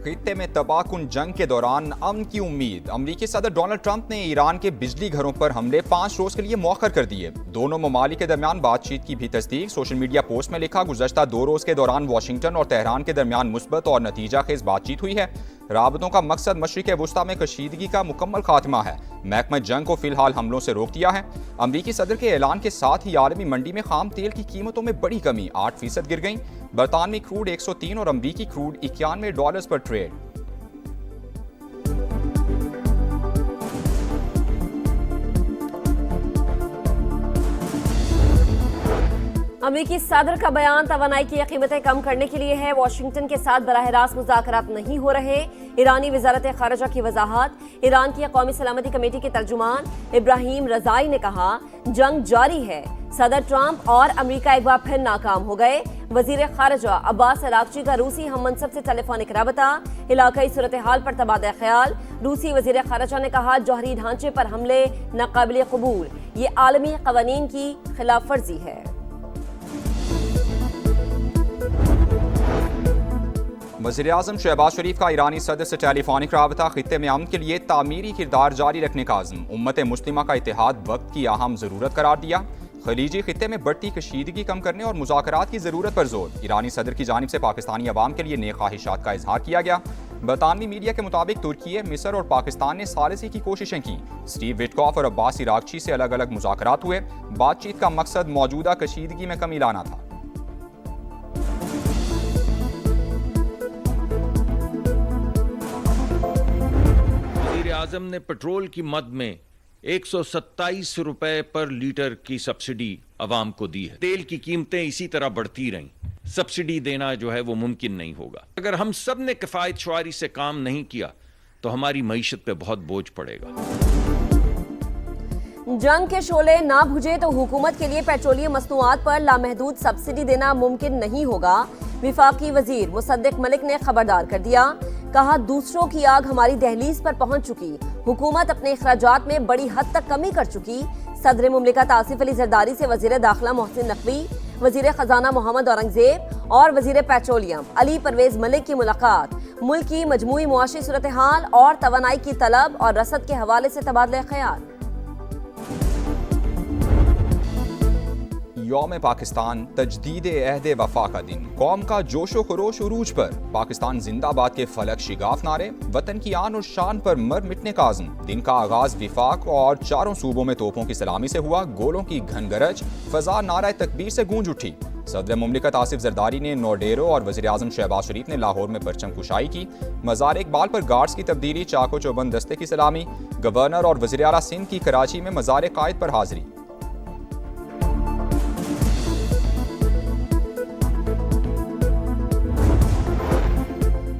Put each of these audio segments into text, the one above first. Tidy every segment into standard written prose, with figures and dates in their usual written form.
खित्ते में तबाहकुन जंग के दौरान अमन की उम्मीद। अमरीकी सदर डोनाल्ड ट्रंप ने ईरान के बिजली घरों पर हमले 5 रोज के लिए मौखर कर दिए। दोनों ममालिक के दरमियान बातचीत की भी तस्दीक। सोशल मीडिया पोस्ट में लिखा, गुज़श्ता 2 रोज के दौरान वाशिंगटन और तेहरान के दरमियान मुस्बत और नतीजा खेज बातचीत हुई है। राबतों का मकसद मशरिक़ वुस्ता में कशीदगी का मुकम्मल खात्मा है। महकमा जंग को फिलहाल हमलों से रोक दिया है। अमरीकी सदर के ऐलान के साथ ही आलमी मंडी में खाम तेल की कीमतों में बड़ी कमी, 8% गिर गई। बरतानवी क्रूड 103 और अमरीकी क्रूड $91 पर ट्रेड। अमेरिकी सदर का बयान तवानाई की कीमतें कम करने के लिए है। वाशिंगटन के साथ बराह रास्त मुज़ाकरात नहीं हो रहे। ईरानी वज़ारत ख़ारिजा की वजाहत। ईरान की कौमी सलामती कमेटी के तर्जुमान इब्राहिम रज़ाई ने कहा, जंग जारी है। सदर ट्रंप और अमेरिका एक बार फिर नाकाम हो गए। वज़ीर ख़ारिजा अब्बास अरागची का रूसी हम मनसब से टेलीफोनिक रबता। इलाकाई सूरत हाल पर तबादला ख्याल। रूसी वज़ीर ख़ारिजा ने कहा, जौहरी ढांचे पर हमले नाकाबिल कबूल, ये आलमी क़वानीन की खिलाफ वर्जी है। वज़ीर-ए-आज़म शहबाज शरीफ का ईरानी सदर से टेलीफोनिक राबता। खित्ते में अमन के लिए तामीरी किरदार जारी रखने का आज़म। उम्मत मुस्लिमा का इत्तेहाद वक्त की अहम ज़रूरत करार दिया। खलीजी खित्ते में बढ़ती कशीदगी कम करने और मुज़ाकरात की ज़रूरत पर जोर। ईरानी सदर की जानिब से पाकिस्तानी अवाम के लिए नेक ख्वाहिशात का इजहार किया गया। बरतानवी मीडिया के मुताबिक तुर्की, मिस्र और पाकिस्तान ने सालिसी की कोशिशें की। स्टीव विटकॉफ और अब्बास अरागची से अलग अलग मुज़ाकरात हुए। बातचीत का मकसद मौजूदा कशीदगी में कमी लाना था। आजम ने पेट्रोल की मद में 127 रुपए पर लीटर की सब्सिडी अवाम को दी है। तेल की कीमतें इसी तरह बढ़ती रहीं, सब्सिडी देना जो है वो मुमकिन नहीं होगा। अगर हम सब ने किफायत शुमारी से काम नहीं किया तो हमारी मईशत पे बहुत बोझ पड़ेगा। जंग के शोले ना बुझे तो हुकूमत के लिए पेट्रोलियम मसनूआत पर लामहदूद सब्सिडी देना मुमकिन नहीं होगा। विफाकी वजीर मुसद्दिक मलिक ने खबरदार कर दिया। कहा, दूसरों की आग हमारी दहलीज पर पहुंच चुकी। हुकूमत अपने अखराजात में बड़ी हद तक कमी कर चुकी। सदर मुमलिकत आसिफ अली जरदारी से वजीर दाखिला मोहसिन नकवी, वजीर खजाना मोहम्मद औरंगजेब और वजीर पेट्रोलियम अली परवेज मलिक की मुलाकात। मुल्क की मजमूई मुआशी सूरत हाल और तवानाई की तलब और रसद के हवाले से तबादला ख्याल। यौम पाकिस्तान तजदीद अहद वफा का दिन। कौम का जोशो खरोश उरूज पर। पाकिस्तान जिंदाबाद के फलक शिगाफ नारे। वतन की आन और शान पर मर मिटने का आज़म। दिन का आगाज विफाक और चारों सूबों में तोपों की सलामी से हुआ। गोलों की घन गरज, फजा नारा तकबीर से गूंज उठी। सदर मुमलिकत आसिफ जरदारी ने नौडेरो और वज़ीर-ए-आज़म शहबाज शरीफ ने लाहौर में परचम कुशाई की। मज़ार इकबाल पर गार्ड्स की तब्दीली, चाको चौबंद दस्ते की सलामी। गवर्नर और वज़ीर आला सिंध की कराची में मज़ार कायद पर हाजिरी।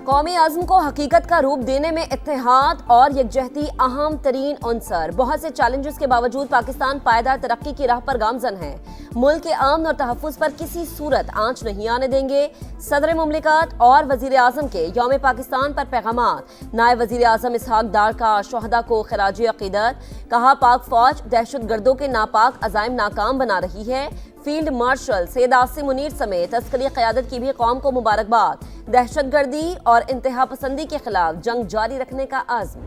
कौमी आज़म को हकीकत का रूप देने में इत्तेहाद और यकजहती अहम तरीन अंसर। बहुत से चैलेंजेस के बावजूद पाकिस्तान पायदार तरक्की की राह पर गामजन है। मुल्क के अमन और तहफ़्फ़ुज़ पर किसी सूरत आंच नहीं आने देंगे। सदर मुमलिकत और वज़ीर आज़म के यौम पाकिस्तान पर पैगामात। नायब वज़ीर आज़म इसहाक डार का शोहदा को खराजी अक़ीदत। कहा, पाक फ़ौज दहशतगर्दों के नापाक अज़ाइम नाकाम बना रही है। फील्ड मार्शल सैयद आसिम मुनीर समेत अस्करी क़यादत की भी कौम को मुबारकबाद। दहशतगर्दी और इंतहा पसंदी के खिलाफ जंग जारी रखने का आज़म।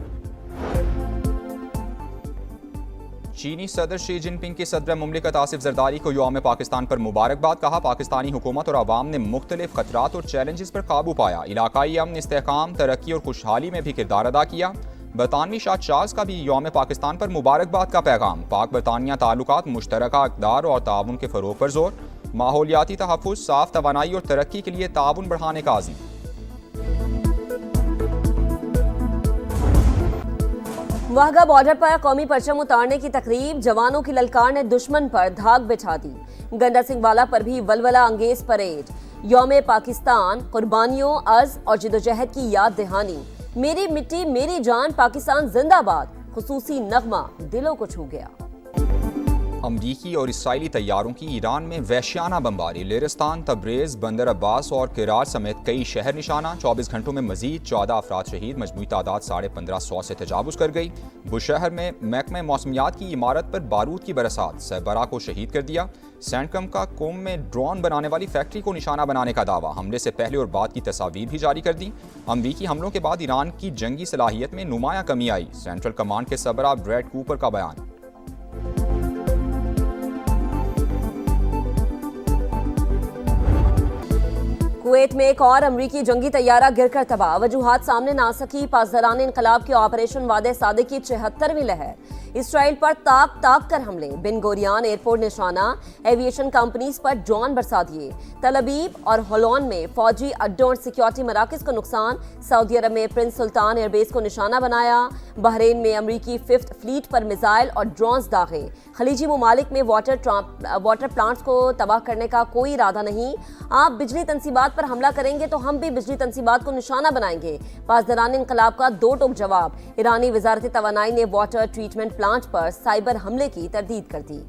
चीनी सदर शी जिनपिंग के सदर मुमलिकत आसिफ जरदारी को यौम पाकिस्तान पर मुबारकबाद। कहा, पाकिस्तानी हुकूमत और अवाम ने मुख्तलिफ खतरात और चैलेंजेस पर काबू पाया। इलाकाई अमन, इस्तेहकाम, तरक्की और खुशहाली में भी किरदार अदा किया। बरतानवी शाह चार्ल्स का भी यौम पाकिस्तान पर मुबारकबाद का पैगाम। पाक बरतानिया ताल्लुकात, मुश्तरका इक़दार और ताउन के फ़रोग़ पर जोर। माहौलियाती तहफ़्फ़ुज़, साफ तवानाई और तरक्की के लिए ताउन बढ़ाने का आज़म। वाहगा बॉर्डर पर कौमी परचम उतारने की तकरीब। जवानों की ललकार ने दुश्मन पर धाक बिछा दी। गंडा सिंह वाला पर भी वलवला अंगेज परेड। यौम पाकिस्तान, कुर्बानियों, अज़ और जिदोजहद की याद दहानी। मेरी मिट्टी मेरी जान, पाकिस्तान जिंदाबाद। खुसूसी नगमा दिलों को छू गया। अमरीकी और इसराइली तैयारों की ईरान में वहशियाना बमबारी, लिरिस्तान, तब्रेज़, बंदर अब्बास और किरार समेत कई शहर निशाना। 24 घंटों में मजीद 14 अफराद शहीद, मजमूई तादाद 1550 से तजावुज़ कर गई। बुशहर में महकमा मौसमियात की इमारत पर बारूद की बरसात, सरबराह को शहीद कर दिया। सैंडकम का कोम में ड्रोन बनाने वाली फैक्ट्री को निशाना बनाने का दावा, हमले से पहले और बाद की तस्वीर भी जारी कर दी। अमरीकी हमलों के बाद ईरान की जंगी सलाहियत में नुमाया कमी आई, सेंट्रल कमांड के सरबराह ब्रैड कूपर का बयान। कुवैत में एक और अमरीकी जंगी तैयारा गिरकर तबाह, वजूहात सामने ना सकी। पासदारान इनकलाब के ऑपरेशन वादे सादे की 76वीं लहर, इसराइल पर ताक कर हमले, बिन गोरियान एयरपोर्ट निशाना, एविएशन कंपनीज पर ड्रोन बरसा दिए। तल अबीब और होलोन में फौजी अड्डों और सिक्योरिटी मराकज को नुकसान। सऊदी अरब में प्रिंस सुल्तान एयरबेस को निशाना बनाया। बहरीन में अमरीकी 5th फ्लीट पर मिसाइल और ड्रोन्स दागे। खलीजी ममालिक में वाटर प्लांट्स को तबाह करने का कोई इरादा नहीं। आप बिजली तंसीबात पर हमला करेंगे तो हम भी बिजली तंसीबात को निशाना बनाएंगे। पासदारान इनकलाब का दो टोक जवाब। ईरानी वजारत तवानाई ने वाटर ट्रीटमेंट प्लांट पर साइबर हमले की तरदीद कर दी।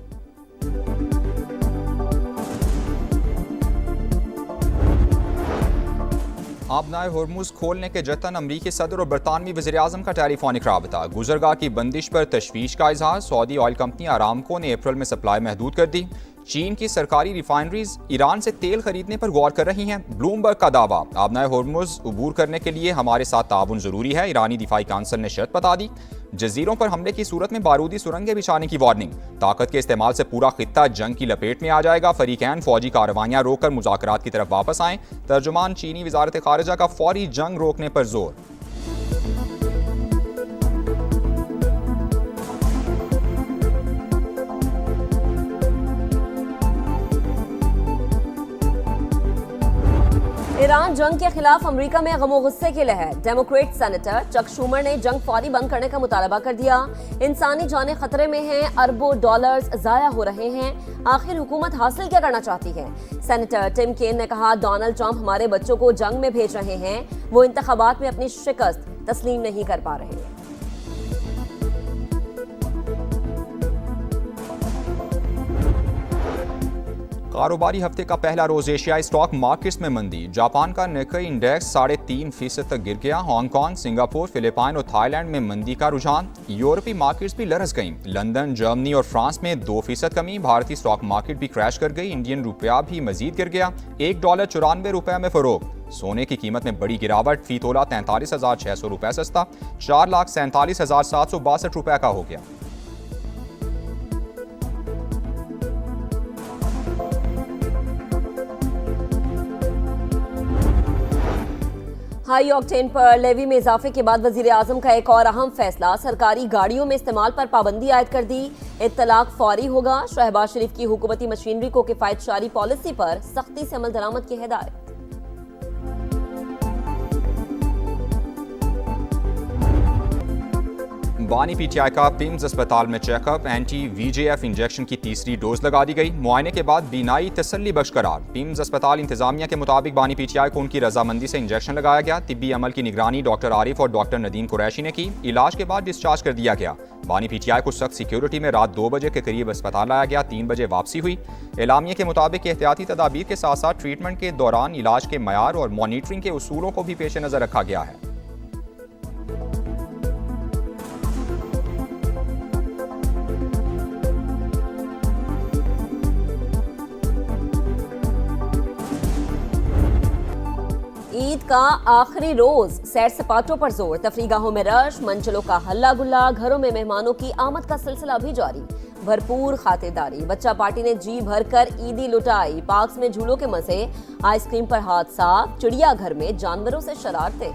आबनाए होर्मुज खोलने के जतन, अमरीकी सदर और बरतानवी वज़ीर-ए-आज़म का टेलीफोनिक राबता। गुजरगाह की बंदिश पर तशवीश का इजहार। सऊदी ऑयल कंपनी आरामको ने अप्रैल में सप्लाई महदूद कर दी। चीन की सरकारी रिफाइनरीज ईरान से तेल खरीदने पर गौर कर रही हैं, ब्लूमबर्ग का दावा। आबनाए होर्मुज अबूर करने के लिए हमारे साथ ताउन जरूरी है, ईरानी दिफाई काउंसिल ने शर्त बता दी। जजीरों पर हमले की सूरत में बारूदी सुरंगें बिछाने की वार्निंग। ताकत के इस्तेमाल से पूरा खित्ता जंग की लपेट में आ जाएगा। फरीकैन फौजी कार्रवाइयां रोककर मुज़ाकरात की तरफ वापस आएं। तर्जुमान चीनी वजारत खारिजा का फौरी जंग रोकने पर जोर। ईरान जंग के खिलाफ अमेरिका में गमो गुस्से की लहर। डेमोक्रेट सेनेटर चक शूमर ने जंग फौरी बंद करने का मुतालबा कर दिया। इंसानी जानें खतरे में हैं, अरबों डॉलर्स जाया हो रहे हैं। आखिर हुकूमत हासिल क्या करना चाहती है? सेनेटर टिम केन ने कहा, डोनाल्ड ट्रंप हमारे बच्चों को जंग में भेज रहे हैं, वो इंतखाबात में अपनी शिकस्त तस्लीम नहीं कर पा रहे। कारोबारी हफ्ते का पहला रोज एशियाई स्टॉक मार्केट्स में मंदी। जापान का निक्केई इंडेक्स 3.5% तक गिर गया। हांगकांग, सिंगापुर, फिलिपाइन और थाईलैंड में मंदी का रुझान। यूरोपीय मार्केट्स भी लरस गईं। लंदन, जर्मनी और फ्रांस में 2% कमी। भारतीय स्टॉक मार्केट भी क्रैश कर गई। इंडियन रुपया भी मजीद गिर गया। $1 94 रुपए में फरोख्त। सोने की कीमत में बड़ी गिरावट, फी तोला 43,600 रुपए सस्ता, 4,47,762 रुपए का हो गया। हाई ऑक्टेन पर लेवी में इजाफे के बाद वजीर आजम का एक और अहम फैसला, सरकारी गाड़ियों में इस्तेमाल पर पाबंदी आयद कर दी। इत्तलाक फौरी होगा। शहबाज शरीफ की हुकूमती मशीनरी को किफायतशारी पॉलिसी पर सख्ती से अमल दरामद की हिदायत। बानी पीटीआई का पिम्स अस्पताल में चेकअप, एंटी VJF इंजेक्शन की तीसरी डोज लगा दी गई। मुआयने के बाद बीनाई तसल्ली बख्श करार। पिम्स अस्पताल इंतजामिया के मुताबिक बानी पीटीआई को उनकी रजामंदी से इंजेक्शन लगाया गया। तिब्बी अमल की निगरानी डॉक्टर आरिफ और डॉक्टर नदीम कुरैशी ने की। इलाज के बाद डिस्चार्ज कर दिया गया। बानी पीटीआई को सख्त सिक्योरिटी में रात 2 बजे के करीब अस्पताल लाया गया। 3 बजे वापसी हुई। एलामिया के मुताबिक एहतियाती तदाबीर के साथ साथ ट्रीटमेंट के दौरान इलाज के मयार और मॉनिटरिंग के उसूलों को भी पेश नजर रखा गया है। ईद का आखिरी रोज, सैर सपाटों पर जोर, तफरीगाहों में रश, मंचलों का हल्ला गुल्ला, घरों में मेहमानों की आमद का सिलसिला भी जारी। भरपूर खातिरदारी, बच्चा पार्टी ने जी भर कर ईदी लुटाई। पार्क्स में झूलों के मजे, आइसक्रीम पर हाथ साफ, चिड़ियाघर में जानवरों से शरारतें।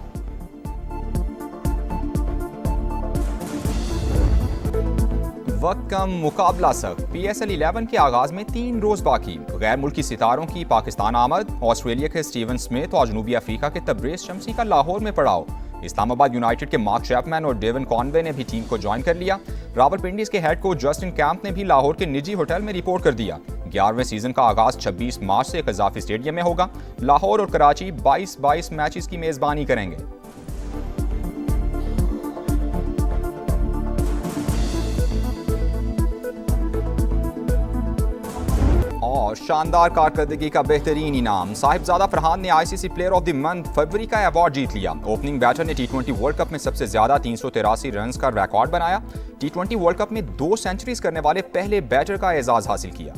वक्त कम, मुकाबला सख्त। PSL 11 के आगाज में 3 रोज बाकी। गैर मुल्की सितारों की पाकिस्तान आमद। ऑस्ट्रेलिया के स्टीवन स्मिथ और जनूबी अफ्रीका के तब्रेज़ शम्सी का लाहौर में पड़ाव। इस्लामाबाद यूनाइटेड के मार्क चैपमैन और डेवन कॉनवे ने भी टीम को ज्वाइन कर लिया। रावलपिंडी के हेड कोच जस्टिन कैंप ने भी लाहौर के निजी होटल में रिपोर्ट कर दिया। 11वें सीजन का आगाज 26 मार्च से कज़ाफी स्टेडियम में होगा। लाहौर और कराची 22-22 मैचेस की मेजबानी करेंगे। शानदार कारकर्दगी का बेहतरीन इनाम। साहिबजादा फरहान ने ICC player of the month फरवरी का अवार्ड जीत लिया। ओपनिंग बैटर ने टी20 वर्ल्ड कप में सबसे ज्यादा 383 रन का रिकॉर्ड बनाया। टी20 वर्ल्ड कप में 2 सेंचुरीज करने वाले पहले बैटर का एजाज हासिल किया।